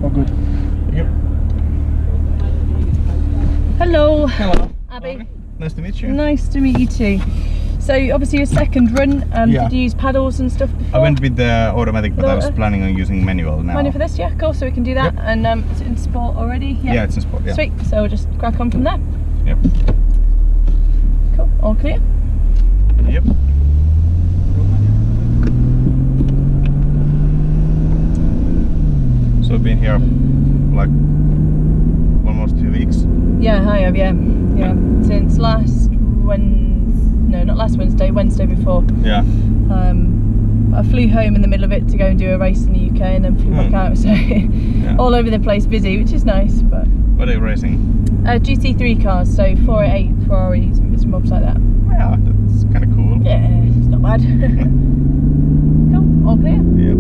All good. Yep. Hello. Hello. Abby. Nice to meet you. Nice to meet you too. So obviously your second run, Yeah. did you use paddles and stuff before? I went with the automatic, but I was planning on using manual now. Manual for this? Yeah, cool, so we can do that. Yep. And it's in sport already? Yeah, it's in sport, yeah. Sweet, so we'll just crack on from there. Yep. Cool, all clear? Yep. So I've been here like almost 2 weeks. Yeah, I have, yeah. Since last Wednesday before. Yeah. I flew home in the middle of it to go and do a race in the UK and then flew back out, so yeah. all over the place busy, which is nice. But what are you racing? GT3 cars, so 488 Ferraris and bits and bobs like that. Yeah, that's kind of cool. Yeah, it's not bad. Cool, all clear? Yep.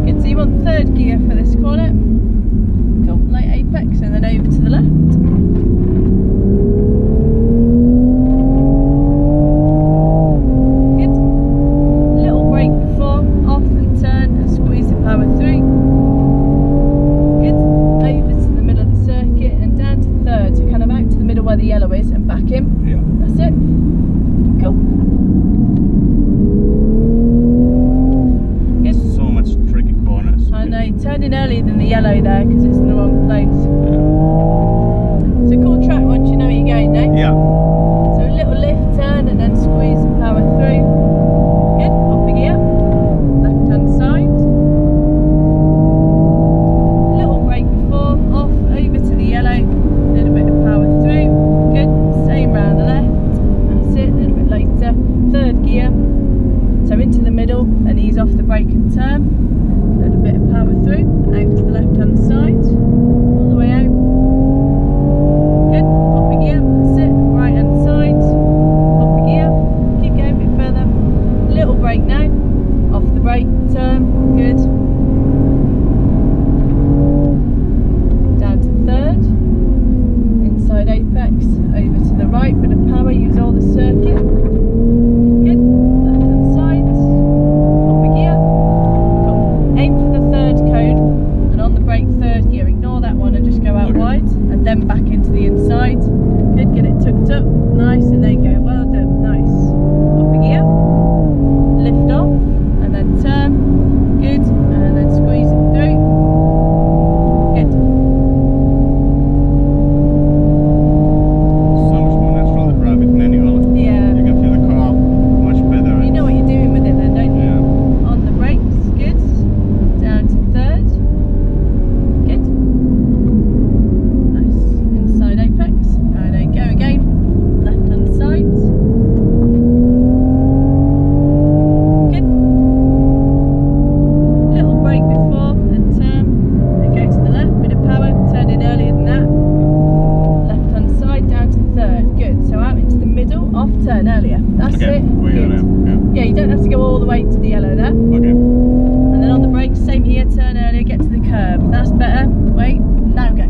Good, so you want third gear for this corner. Cool, light apex and then over to the left. Good. Little brake before, off and turn and squeeze the power through. Good. Over to the middle of the circuit and down to third, so kind of out to the middle where the yellow is and back in. Yeah. That's it. Cool. Good. So much tricky corners. I know, turning earlier than the yellow there because it's in the wrong place. It's a cool track once you know where you're going, no? Yeah. So a little lift turn and then squeeze the power through. Good, up a gear. Left hand side. Little brake before, off, over to the yellow. Little bit of power through. Good, same round the left. That's it, a little bit later. Third gear. So into the middle and ease off the brake and turn. A little bit of power through, out to the left hand side. All the way out. Good, up a gear, that's it, right hand side, up a gear, keep going a bit further, little brake now, off the brake, turn, good, down to third, inside apex, over to the right, bit of power, use all the circuit, good, left hand side, up a gear, cool, aim for the third cone, and on the brake third gear, ignore that one and just go out wide, and then back into the inside. Good, get it tucked up, nice, and then go, well done, nice. Up a gear, lift off, and then turn, good, and then squeeze it through, good. So much more natural to drive with manual. Yeah. You can feel the car much better. You know what you're doing with it then, don't you? Yeah. On the brakes, good, down to third, good. Nice, inside apex, and then go again, left hand side. Good. Little brake before and turn, and go to the left, bit of power, turn in earlier than that. Left hand side, down to third, good. So out into the middle, off turn earlier. That's Okay, it, we good. are now. Yeah, you don't have to go all the way to the yellow there. Okay. And then on the brakes, same here, turn earlier, get to the curb. That's better. Wait, now go.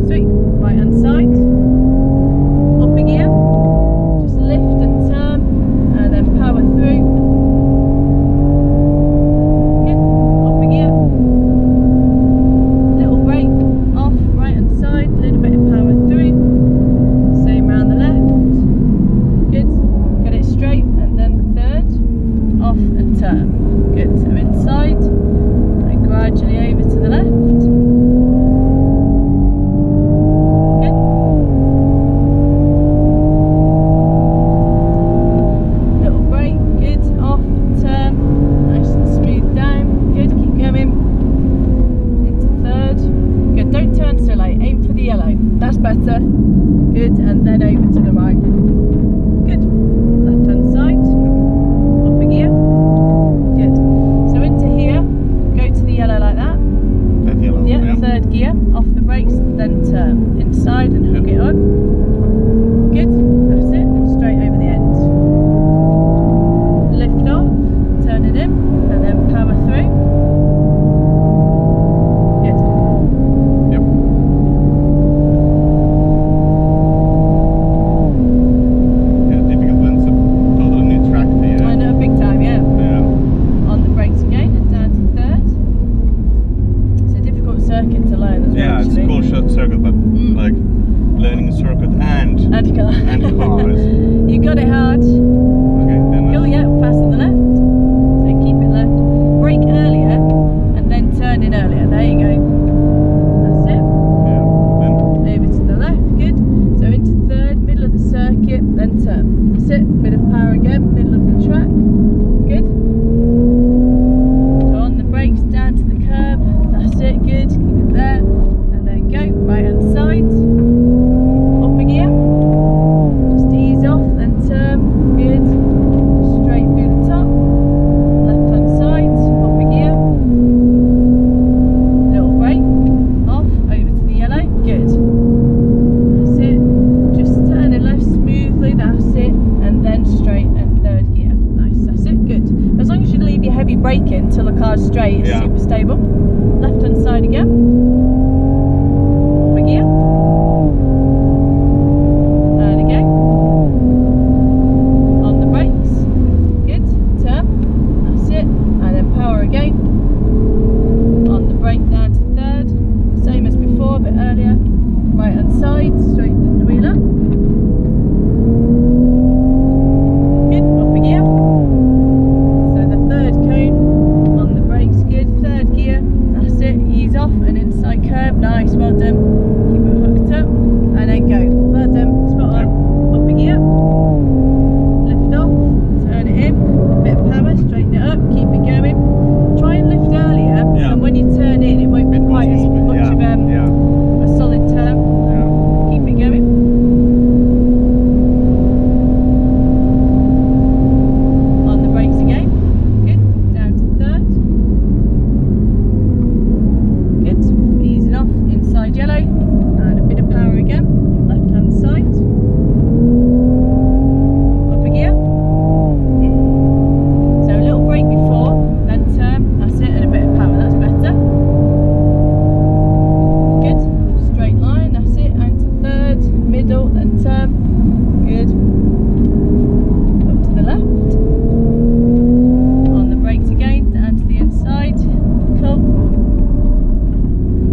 Sweet. Right hand side. Up a gear. Just lift and turn, and then power through. Good. Up a gear. Little brake, off, right hand side, little bit of power through. Same round the left. Good. Get it straight, and then third. Off and turn. Good, so inside and gradually over to the left. Good. Little brake, good, off, turn, nice and smooth down. Good, keep going. Into third. Good, don't turn so late, aim for the yellow. That's better. Good, and then over to the right. Good. Left hand side. Up a gear. Good. So into here, braking till the car's straight. It's super stable. Left hand side again. Up a gear. And again. On the brakes. Good. Turn. That's it. And then power again. On the brake down to third. Same as before, a bit earlier. Right hand side. Straighten the wheel up. Good. Up a gear. So the third cone on the brakes. Good. Third gear. That's it. Ease off and inside curve. Nice. Well done. Keep it hooked up. And then go. Well done. Spot on. Up a gear. Lift off. Turn it in. A bit of power. Straighten it up. Keep it going. Try and lift earlier. And when you turn in, it won't be quite as much of a solid turn. Keep it going. On the brakes again. Good. Down to third. Good. Easing off. Inside yellow. And a bit of power again. Left hand side. Up a gear. So a little brake before, then turn. That's it. And a bit of power. That's better. Good. Straight line. That's it. And to third. Middle. Then turn. Good. Up to the left. On the brakes again. Down to the inside. Cool.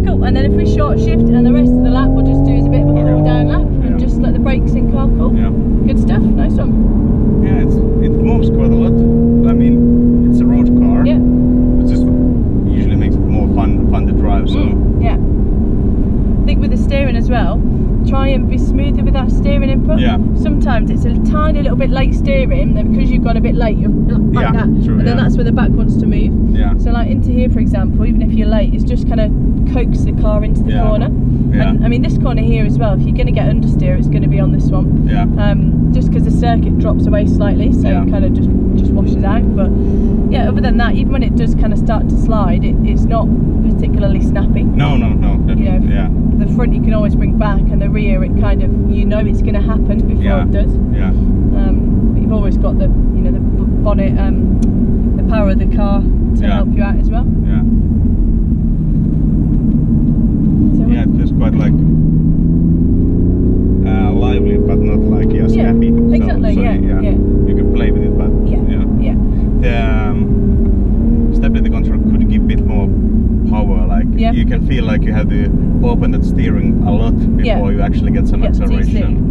Cool. And then if we short shift and the rest of the lap we'll just do is a bit of a cool down lap and just let the brakes in car. Cool. Good stuff. Nice one. Yeah, it moves quite a lot. I mean, it's a road car. Yeah. It just usually makes it more fun to drive. So yeah. I think with the steering as well, try and be smoother with that steering input. Yeah. Sometimes it's a tiny little bit late steering, then because you've gone a bit late, you're like that. True, and then that's where the back wants to move. Yeah. So like into here, for example, even if you're late, it's just kind of coax the car into the corner. Yeah. And I mean, this corner here as well, if you're going to get understeer, it's going to be on this one. Yeah. Just because the circuit drops away slightly, so it kind of just washes out. But yeah, other than that, even when it does kind of start to slide, it's not particularly snappy. No. You know, the front you can always bring back, and the rear it kind of, you know, it's going to happen before it does. Yeah. But you've always got the, you know, the bonnet, the power of the car to help you out as well. Yeah. So Yeah, it feels quite like lively, but not like snappy. Exactly. So, you can play with it, but the stability control could give a bit more power. Like you can feel like you have to open that steering a lot before you actually get some acceleration.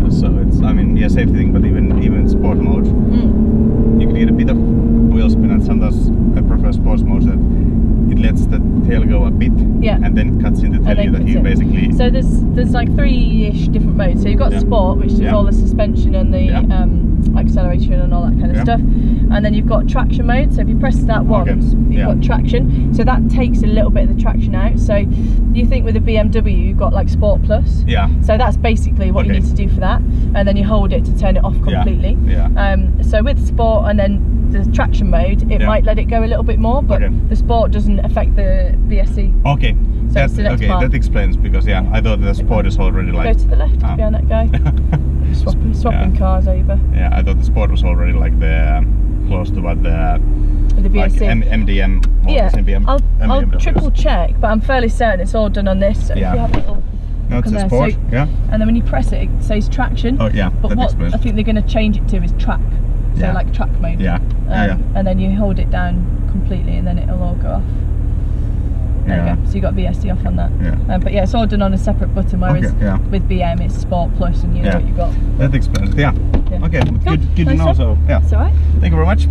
So it's, I mean, safety thing, but even sport mode, you can get a bit of wheel spin, and sometimes I prefer sports mode that it lets the tail go a bit, and then it cuts in to tell you that you basically. So there's like 3-ish different modes. So you've got sport, which is all the suspension and the acceleration and all that kind of stuff, and then you've got traction mode. So if you press that once, you've got traction. So that takes a little bit of the traction out. So you think with a BMW you've got like Sport Plus. So that's basically what you need to do for that, and then you hold it to turn it off completely. So with sport and then the traction mode, it might let it go a little bit more, but the sport doesn't affect the VSC. Okay. So that's the next part. That explains, because I thought the sport is already like. Go to the left behind that guy. Swapping cars over. Yeah, I thought the sport was already like the close to what the VSC. Like MDM. I'll triple check, but I'm fairly certain it's all done on this. So if you have a little. No, it's a sport. And then when you press it, it says traction. Oh yeah. But what I think they're going to change it to is track. So like track mode. And then you hold it down completely, and then it'll all go off. There you go. So you got VSC off on that. But it's all done on a separate button, whereas with BM it's Sport Plus, and you know what you got. That explains it. Okay, cool. good to know. One. So It's alright. Thank you very much.